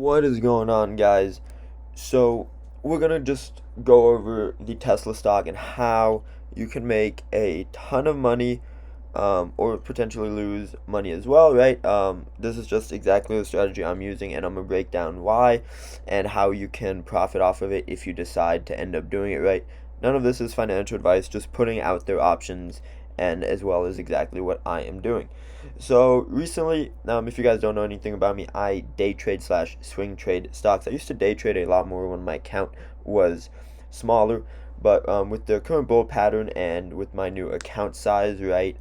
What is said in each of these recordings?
What is going on, guys? So, we're gonna just go over the Tesla stock and how you can make a ton of money, or potentially lose money as well, right? This is just exactly the strategy I'm using, and I'm gonna break down why and how you can profit off of it if you decide to end up doing it, right? None of this is financial advice, just putting out their options and as well as exactly what I am doing. So recently, if you guys don't know anything about me, I day trade slash swing trade stocks. I used to day trade a lot more when my account was smaller, but with the current bull pattern and with my new account size, right,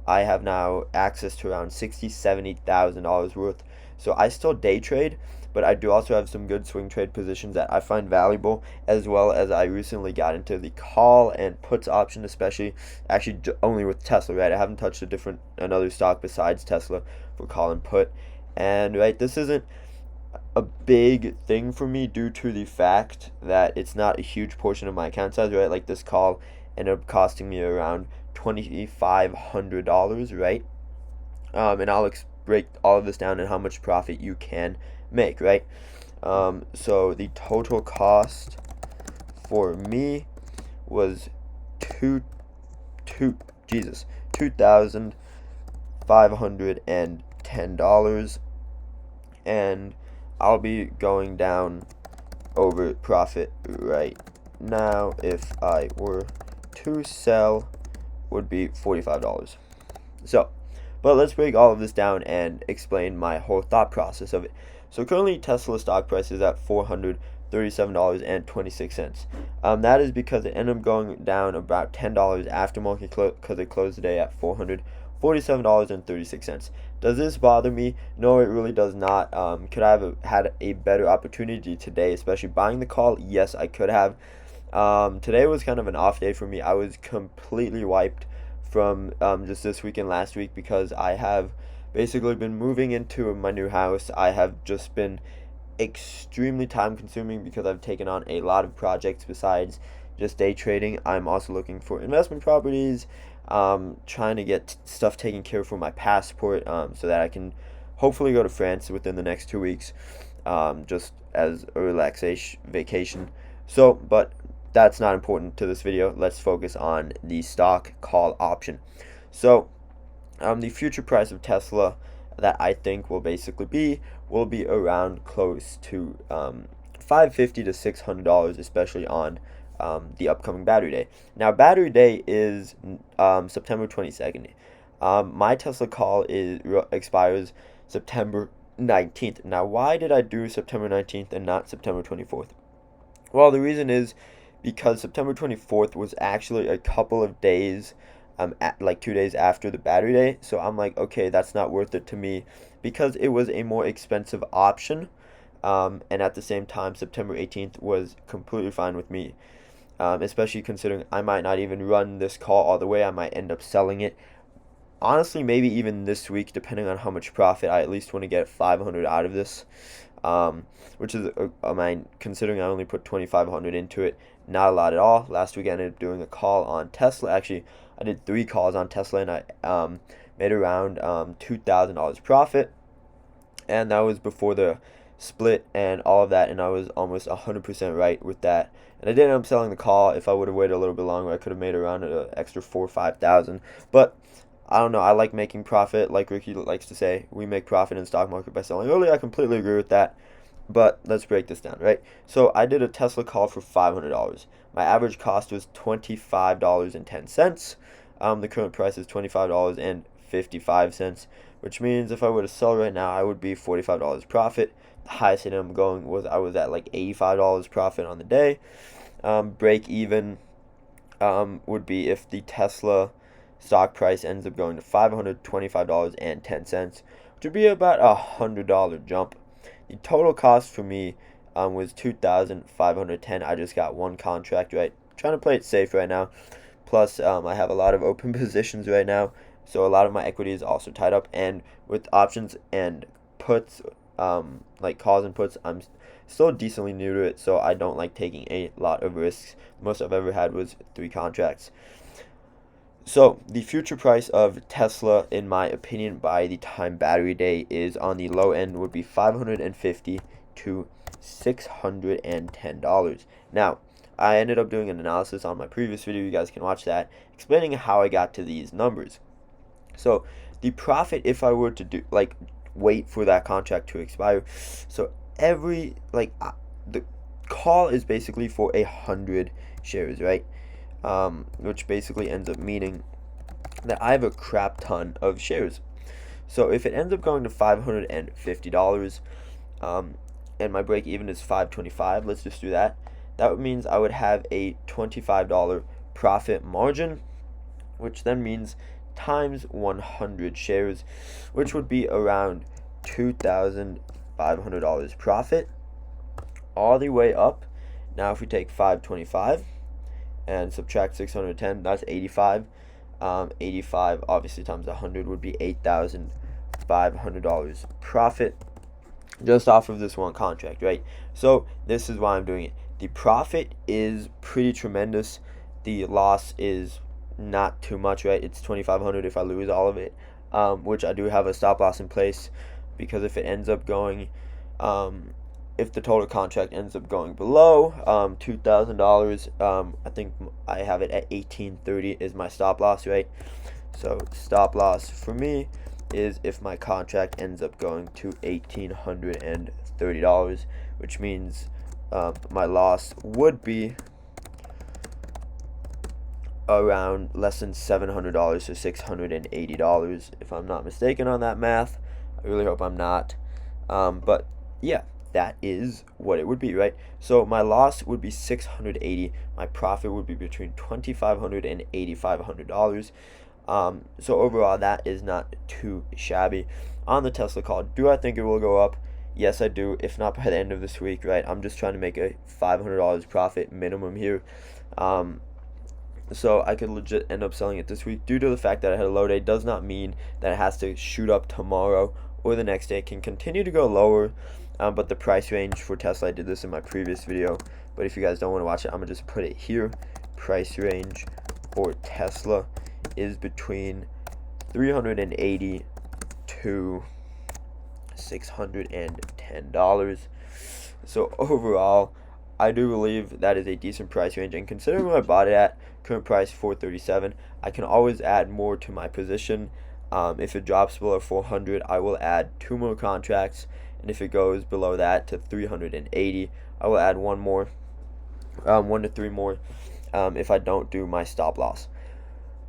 I have now access to around $60,000-$70,000 worth. So I still day trade, but I do also have some good swing trade positions that I find valuable, as well as I recently got into the call and puts option, especially actually only with Tesla, right? I haven't touched another stock besides Tesla for call and put, and right, this isn't a big thing for me due to the fact that it's not a huge portion of my account size, right? Like this call ended up costing me around $2,500, right? And I'll break all of this down and how much profit you can make, right? So the total cost for me was two Jesus $2,510, and I'll be going down over profit right now. If I were to sell, would be $45. So, but let's break all of this down and explain my whole thought process of it. So currently Tesla stock price is at $437.26. That is because it ended up going down about $10 after market close, because it closed the day at $447.36. Does this bother me? No, it really does not. Could I have had a better opportunity today, especially buying the call? Yes, I could have. Today was kind of an off day for me. I was completely wiped from just this week and last week because I have basically been moving into my new house. I have just been extremely time consuming because I've taken on a lot of projects besides just day trading. I'm also looking for investment properties, trying to get stuff taken care of for my passport, so that I can hopefully go to France within the next 2 weeks, just as a relaxation vacation. So, but that's not important to this video. Let's focus on the stock call option. So, the future price of Tesla that I think will be around close to $550 to $600, especially on the upcoming battery day. Now, battery day is September 22nd. My Tesla call expires September 19th. Now, why did I do September 19th and not September 24th? Well, the reason is because September 24th was actually a couple of days, like 2 days after the battery day. So I'm like, okay, that's not worth it to me because it was a more expensive option. And at the same time, September 18th was completely fine with me, especially considering I might not even run this call all the way. I might end up selling it. Honestly, maybe even this week, depending on how much profit. I at least want to get 500 out of this, which is, I mean, considering I only put 2,500 into it, not a lot at all. Last week I ended up doing a call on Tesla. Actually, I did 3 calls on Tesla, and I made around $2,000 profit, and that was before the split and all of that, and I was almost 100% right with that. And I did end up selling the call. If I would have waited a little bit longer, I could have made around an extra 4 or 5,000. But I don't know. I like making profit. Like Ricky likes to say, we make profit in the stock market by selling early. I completely agree with that. But let's break this down, right? So I did a Tesla call for $500. My average cost was $25.10. The current price is $25.55, which means if I were to sell right now, I would be $45 profit. The highest I am going I was at like $85 profit on the day. Break even would be if the Tesla stock price ends up going to $525.10, which would be about $100 jump. The total cost for me was $2,510. I just got one contract, right? Trying to play it safe right now. Plus, I have a lot of open positions right now, so a lot of my equity is also tied up. And with options and puts, like calls and puts, I'm still decently new to it, so I don't like taking a lot of risks. The most I've ever had was 3 contracts. So the future price of Tesla, in my opinion, by the time battery day is on the low end would be $550 to $610. Now, I ended up doing an analysis on my previous video. You guys can watch that, explaining how I got to these numbers. So the profit, if I were to do like wait for that contract to expire, so every the call is basically for 100 shares, right? Which basically ends up meaning that I have a crap ton of shares. So if it ends up going to $550, and my break even is 525, let's just do that. That means I would have a $25 profit margin, which then means times 100 shares, which would be around $2,500 profit all the way up. Now if we take 525 and subtract 610, that's 85. 85 obviously times 100 would be $8,500 profit just off of this one contract, right? So this is why I'm doing it. The profit is pretty tremendous. The loss is not too much, right? It's 2,500 if I lose all of it, which I do have a stop loss in place, because if it ends up going, if the total contract ends up going below $2,000, I think I have it at 1830 is my stop loss, right? So stop loss for me is if my contract ends up going to $1,830, which means my loss would be around less than $700 to $680, if I'm not mistaken on that math. I really hope I'm not. But yeah, that is what it would be, right? So my loss would be $680. My profit would be between $2,500 and $8,500. So overall, that is not too shabby. On the Tesla call, do I think it will go up? Yes, I do. If not by the end of this week, right? I'm just trying to make a $500 profit minimum here. So I could legit end up selling it this week. Due to the fact that I had a low day does not mean that it has to shoot up tomorrow or the next day. It can continue to go lower, but the price range for Tesla, I did this in my previous video, but if you guys don't want to watch it, I'm going to just put it here. Price range for Tesla is between 380 to $610. So overall, I do believe that is a decent price range, and considering what I bought it at, current price 437, I can always add more to my position. If it drops below 400, I will add 2 more contracts, and if it goes below that to 380, I will add 1 more, 1 to 3 more, if I don't do my stop loss.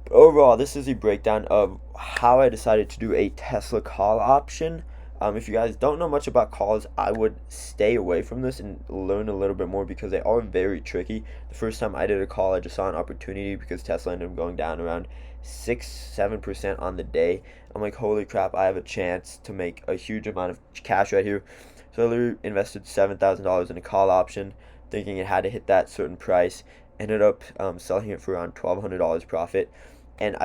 But overall, this is a breakdown of how I decided to do a Tesla call option. If you guys don't know much about calls, I would stay away from this and learn a little bit more, because they are very tricky. The first time I did a call, I just saw an opportunity because Tesla ended up going down around 6-7% on the day. I'm like, holy crap, I have a chance to make a huge amount of cash right here. So I literally invested $7,000 in a call option, thinking it had to hit that certain price. Ended up selling it for around $1,200 profit, and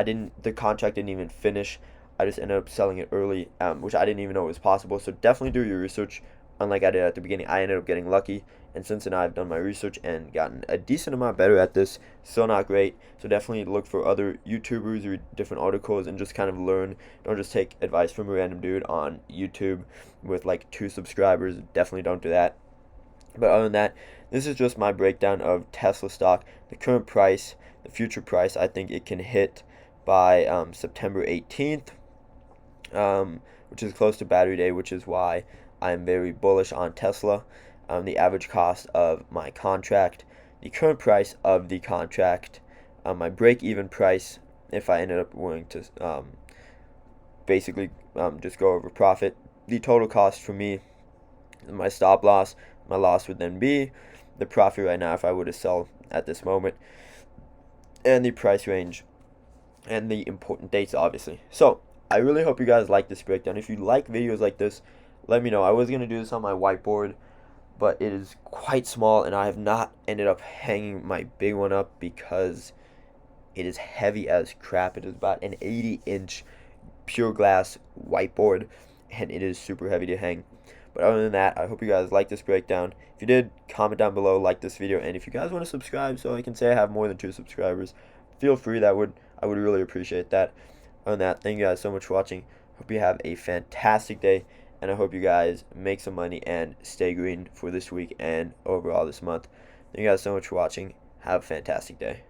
the contract didn't even finish. I just ended up selling it early, which I didn't even know was possible. So definitely do your research. Unlike I did at the beginning, I ended up getting lucky, and since then I've done my research and gotten a decent amount better at this. Still not great, so definitely look for other YouTubers, read different articles, and just kind of learn. Don't just take advice from a random dude on YouTube with like 2 subscribers. Definitely don't do that. But other than that, this is just my breakdown of Tesla stock. The current price, the future price, I think it can hit by September 18th. Which is close to battery day, which is why I'm very bullish on Tesla. The average cost of my contract, the current price of the contract, my break-even price, if I ended up willing to basically just go over profit, the total cost for me, my stop loss, my loss would then be the profit right now if I were to sell at this moment, and the price range, and the important dates, obviously. So I really hope you guys like this breakdown. If you like videos like this, let me know. I was going to do this on my whiteboard, but it is quite small, and I have not ended up hanging my big one up because it is heavy as crap. It is about an 80-inch pure glass whiteboard, and it is super heavy to hang. But other than that, I hope you guys like this breakdown. If you did, comment down below, like this video, and if you guys want to subscribe so I can say I have more than 2 subscribers, feel free. That would I would really appreciate that. On that, thank you guys so much for watching. Hope you have a fantastic day, and I hope you guys make some money and stay green for this week and overall this month. Thank you guys so much for watching. Have a fantastic day.